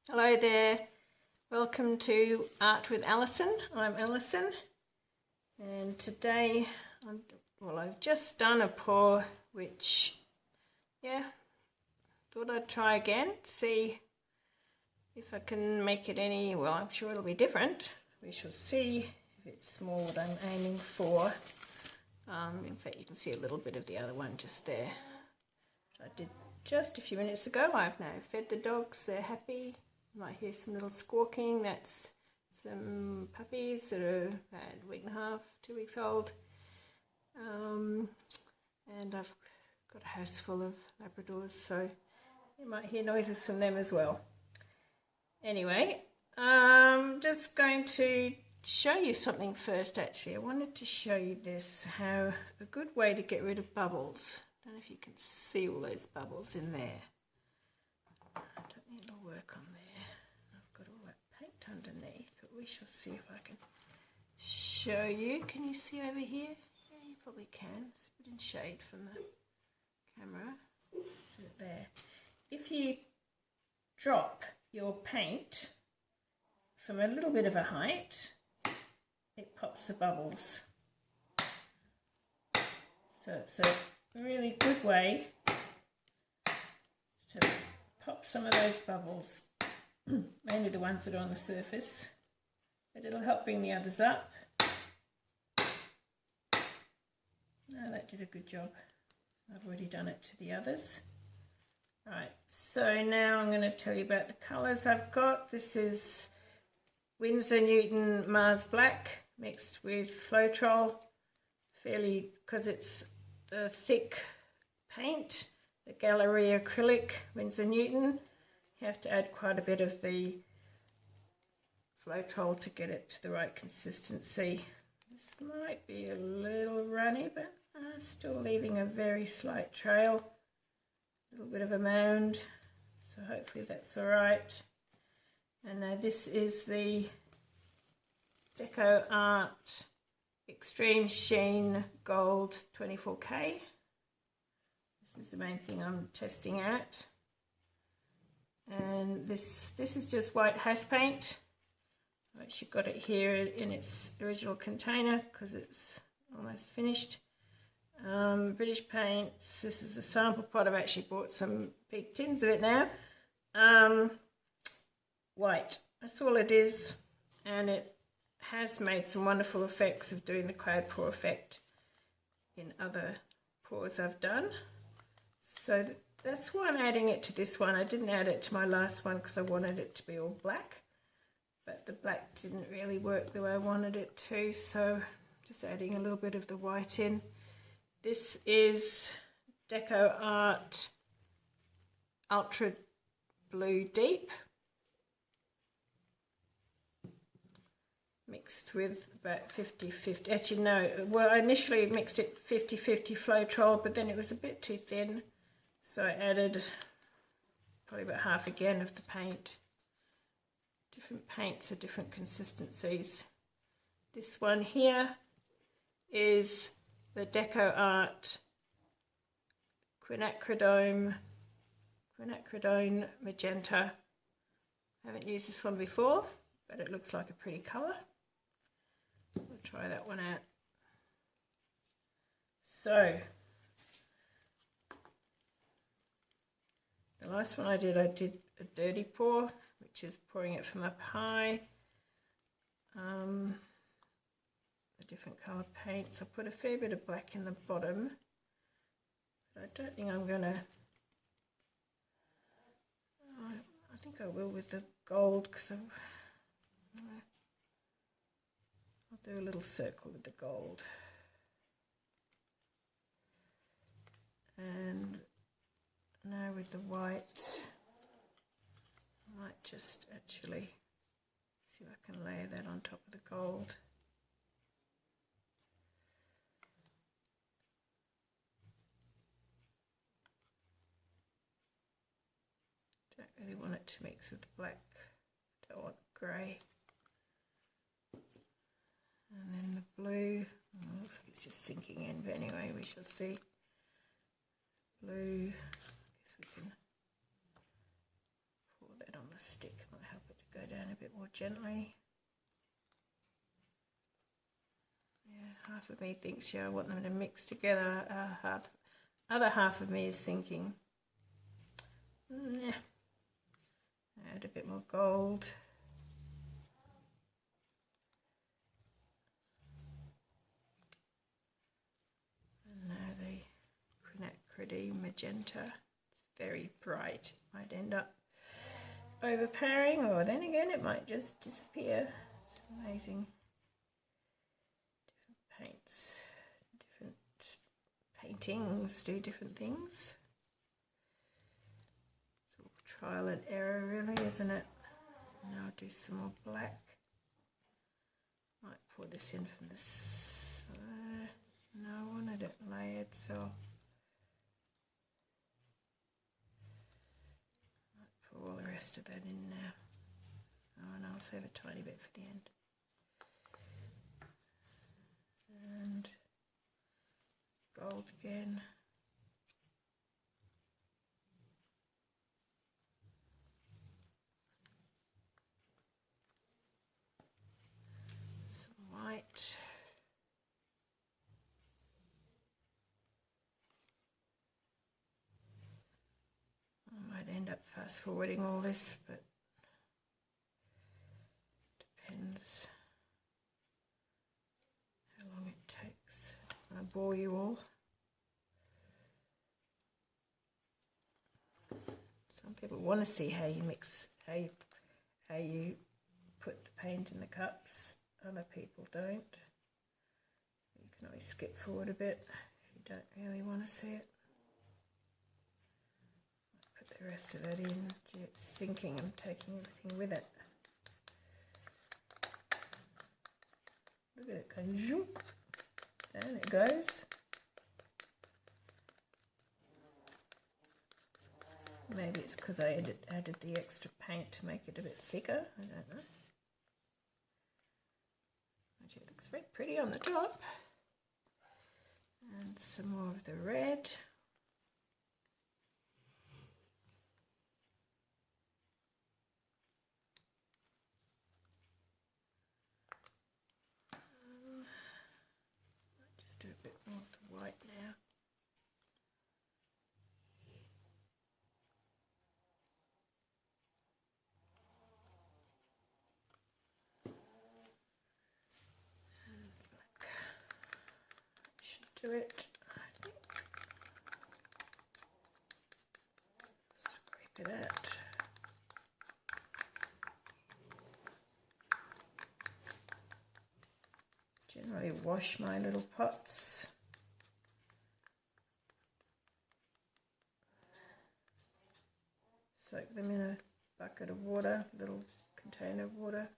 Hello there, welcome to Art with Alison. I'm Alison, and today I've just done a pour which thought I'd try again, see if I can make it any, well, I'm sure it'll be different. We shall see if it's more what I'm aiming for. In fact, you can see a little bit of the other one just there. I did just a few minutes ago. I've now fed the dogs, they're happy. You might hear some little squawking. That's some puppies that are about a week and a half, 2 weeks old. And I've got a house full of Labradors, so you might hear noises from them as well. Anyway, I'm just going to show you something first actually. I wanted to show you this, how a good way to get rid of bubbles. I don't know if you can see all those bubbles in there. I don't think it'll work on there. I've got all that paint underneath, but we shall see if I can show you. Can you see over here? Yeah, you probably can. It's a bit in shade from the camera. There. If you drop your paint from a little bit of a height, it pops the bubbles. So it's a really good way to pop some of those bubbles, mainly the ones that are on the surface, but it'll help bring the others up. No, that did a good job. I've already done it to the others. Right, so now I'm going to tell you about the colours I've got. This is Winsor Newton Mars Black mixed with Floetrol, because it's a thick paint, the Galleria Acrylic Winsor Newton. You have to add quite a bit of the Floetrol to get it to the right consistency. This might be a little runny, but still leaving a very slight trail, a little bit of a mound, so hopefully that's all right. And now this is the DecoArt Extreme Sheen Gold 24K. This is the main thing I'm testing out. And this is just white house paint. I've actually got it here in its original container because it's almost finished. British paints. This is a sample pot. I've actually bought some big tins of it now. White. That's all it is, and it has made some wonderful effects of doing the cloud pour effect in other pours I've done. So that's why I'm adding it to this one. I didn't add it to my last one because I wanted it to be all black, but the black didn't really work the way I wanted it to, so just adding a little bit of the white in. This is DecoArt Ultra Blue Deep, mixed with about 50-50, actually no, well I initially mixed it 50-50 Floetrol, but then it was a bit too thin, so I added probably about half again of the paint. Different paints are different consistencies. This one here is the DecoArt Quinachridone Magenta. I haven't used this one before, but it looks like a pretty colour. We'll try that one out. So, the last one I did a dirty pour, which is pouring it from up high. The different coloured paints. I put a fair bit of black in the bottom, but I don't think I'm going to, I think I will with the gold, because I'll do a little circle with the gold. And now with the white, I might just actually see if I can layer that on top of the gold. Don't really want it to mix with the black, don't want grey. And then the blue, looks like it's just sinking in, but anyway, we shall see. Blue, I guess we can pour that on the stick, it might gently. Yeah, half of me thinks, yeah, I want them to mix together. Other half of me is thinking, yeah, add a bit more gold. And now the Quinachridone Magenta. It's very bright. Might end up overpowering, or then again it might just disappear. It's amazing. Different paints, different paintings do different things. It's all trial and error really, isn't it? Now I'll do some more black. Might pour this in from the side. No, I wanted it layered, so might pour all the rest of that in now. Oh, and I'll save a tiny bit for the end. And gold again. Some white. I might end up fast forwarding all this, but depends how long it takes. I bore you all. Some people want to see how you mix, how you put the paint in the cups. Other people don't. You can always skip forward a bit if you don't really want to see it. Put the rest of that in. It's sinking and taking everything with it. Look at it go zoop. Down it goes. Maybe it's because I added the extra paint to make it a bit thicker. I don't know. Actually, it looks very pretty on the top. And some more of the red. Might just do a bit more of the white now. Do it, I think. Scrape it out. Generally wash my little pots. Soak them in a bucket of water, little container of water.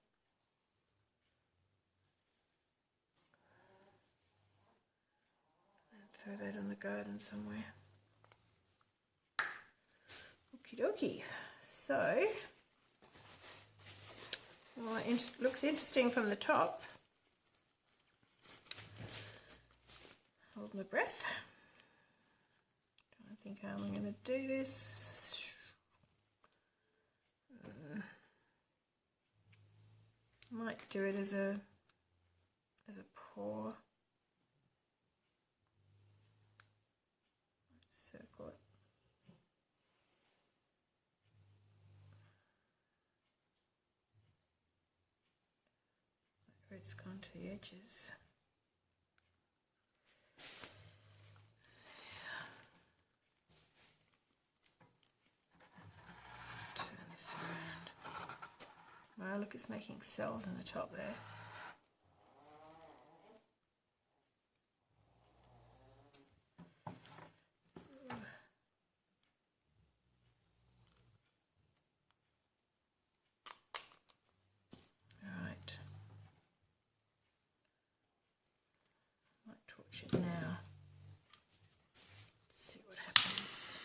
Throw that on the garden somewhere. Okie dokie. So, well, it looks interesting from the top. Hold my breath. Trying to think how I'm going to do this. Might do it as a pour. Circle it. Red's gone to the edges. Turn this around. Wow, look, it's making cells in the top there. It now. See what happens.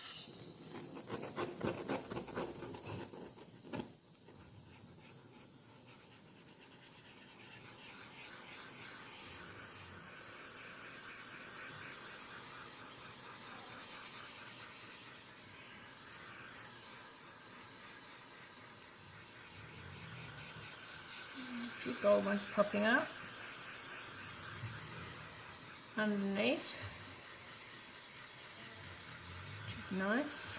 gold ones popping up underneath, which is nice.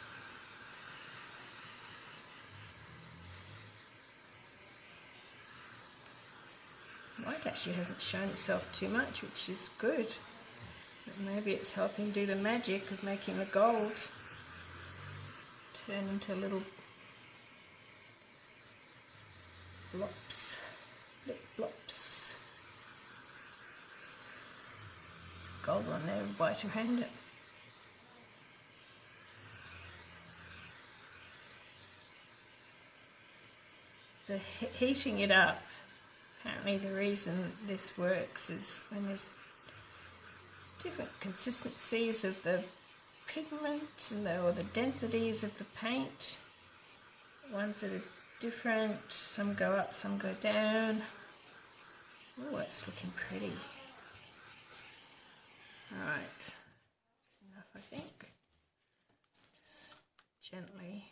White actually hasn't shown itself too much, which is good. But maybe it's helping do the magic of making the gold turn into little blops, lip blops. Gold one there, white around it. The heating it up, apparently the reason this works is when there's different consistencies of the pigment and or the densities of the paint. Ones that are different, some go up, some go down. Oh, it's looking pretty. Alright, that's enough I think. Just gently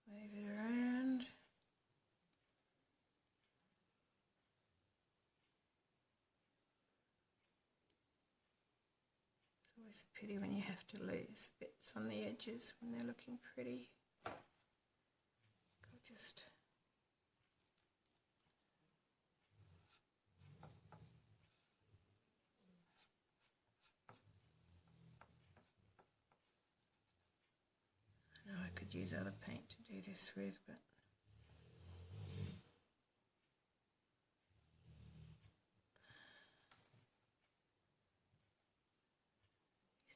wave it around. It's always a pity when you have to lose bits on the edges when they're looking pretty. I'll just I know I could use other paint to do this with, but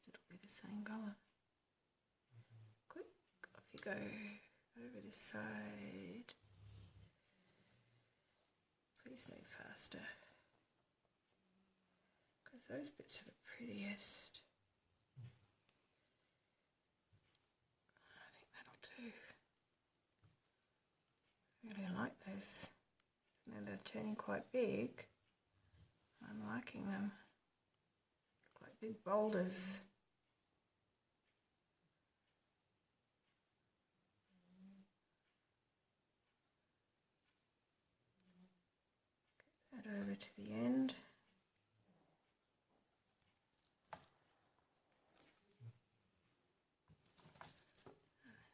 it'll be the same colour. Quick, off you go over this side. Please move faster, because those bits are the prettiest. I think that'll do. Really like those. Now they're turning quite big. I'm liking them. Look like big boulders. Get that over to the end.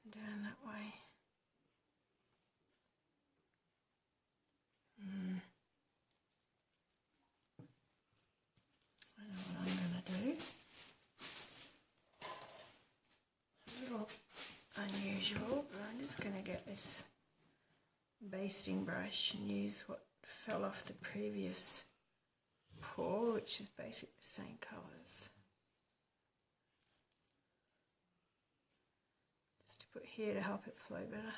And down that way. I know what I'm going to do. A little unusual, but I'm just going to get this basting brush and use what fell off the previous pour, which is basically the same colours. Just to put here to help it flow better.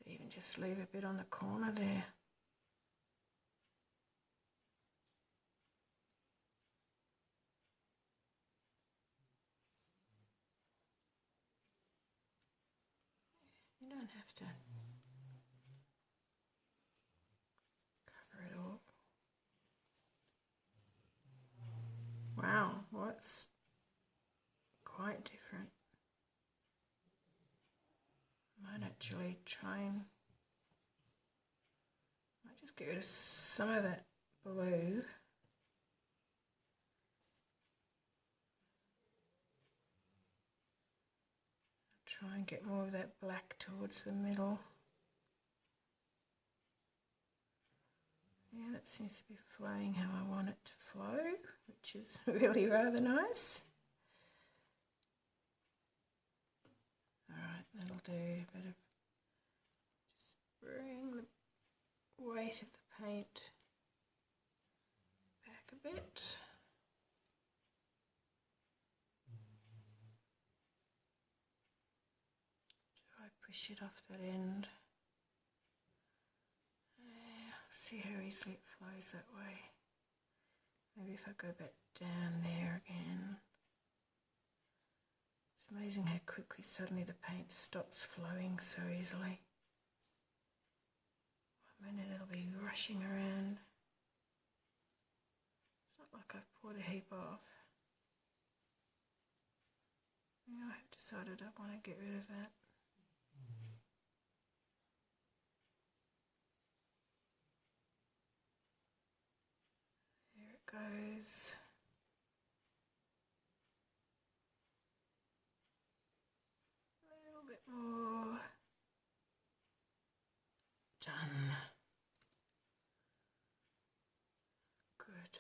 Even just leave a bit on the corner there. You don't have to cover it all. Wow, well, that's quite different. Might actually try and might just get rid of some of that blue. Try and get more of that black towards the middle. Yeah, that seems to be flowing how I want it to flow, which is really rather nice. Alright, that'll do a bit of, just bring the weight of the paint back a bit. Try push it off that end. See how easily it flows that way. Maybe if I go back down there again. It's amazing how quickly suddenly the paint stops flowing so easily. 1 minute it'll be rushing around. It's not like I've poured a heap off. I have decided I want to get rid of that. There it goes. A little bit more. Done. Good.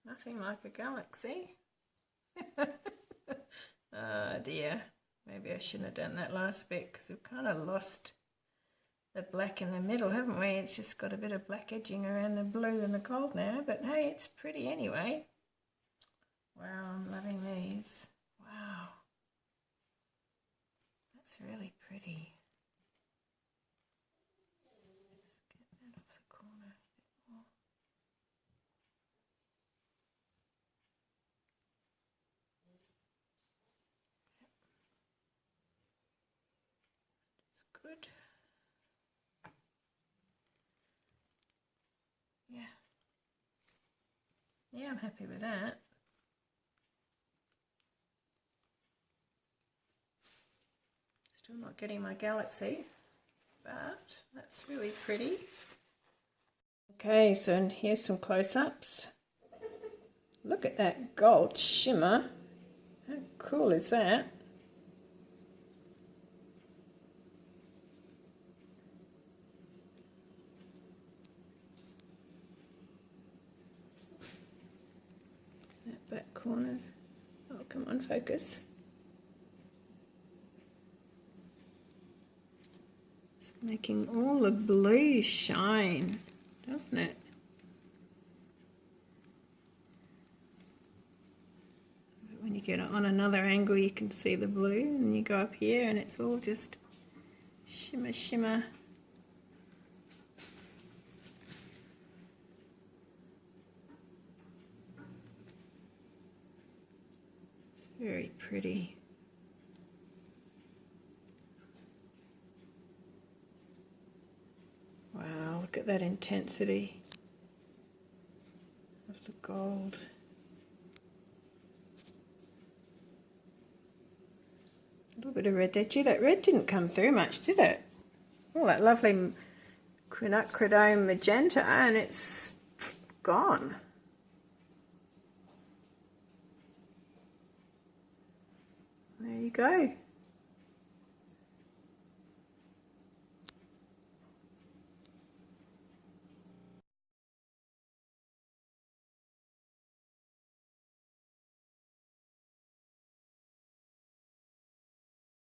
Nothing like a galaxy. Oh dear. Maybe I shouldn't have done that last bit because we've kind of lost the black in the middle, haven't we? It's just got a bit of black edging around the blue and the gold now, but hey, it's pretty anyway. Wow, I'm loving these. Wow. That's really pretty. Let's get that off the corner a bit more. It's good. Yeah. Yeah, I'm happy with that. Still not getting my galaxy, but that's really pretty. Okay, so here's some close-ups. Look at that gold shimmer. How cool is that? That back corner. Oh, come on, focus. It's making all the blue shine, doesn't it? When you get it on another angle, you can see the blue, and you go up here and it's all just shimmer, shimmer. It's very pretty. Wow, look at that intensity of the gold. A little bit of red there. Gee, that red didn't come through much, did it? Oh, that lovely Quinachridone Magenta, and it's gone. There you go.